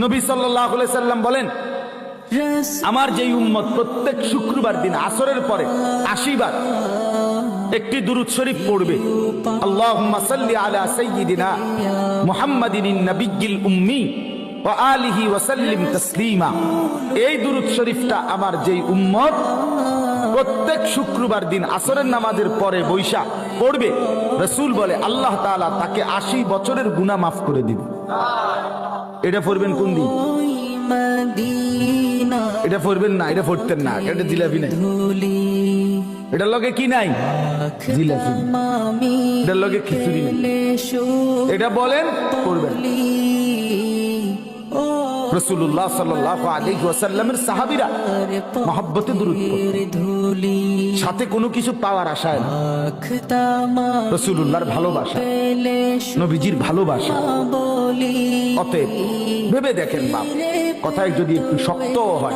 নবী সাল্লাল্লাহু আলাইহি সাল্লাম বলেন, আমার যেই উম্মত প্রত্যেক শুক্রবার দিন আসরের পরে 80 বার একটি দুরূদ শরীফ পড়বে, আল্লাহুম্মা সাল্লি আলা সাইয়্যিদিনা মুহাম্মাদিন নাবিয়্যিল উম্মি ওয়া আলিহি ওয়া সাল্লিম তাসলিমা। এই দুরূদ শরীফটা আমার যেই উম্মত প্রত্যেক শুক্রবার দিন আসরের নামাজের পরে বৈশা পড়বে, রাসূল বলে আল্লাহ তাআলা তাকে 80 বছরের গুনাহ মাফ করে দিবে। এটা পড়বেন কোন দিন? এটা পড়বেন না, এটা পড়তেন না, এটা জিলাপি নাই, এটার লগে কি নাই? জিলাপি। এটার লগে খিচুড়ি নাই। এটা বলেন পড়বেন। রাসূলুল্লাহ সাল্লাল্লাহু আলাইহি ওয়াসাল্লামের সাহাবীরা মহব্বতে দুরূদ পড়তেন, সাথে কোনো কিছু পাওয়ার আশায় না। রাসূলুল্লাহর ভালোবাসা, নবীজির ভালোবাসা। অতএব ভেবে দেখেন বাপ, কথায় যদি একটু শক্ত হয়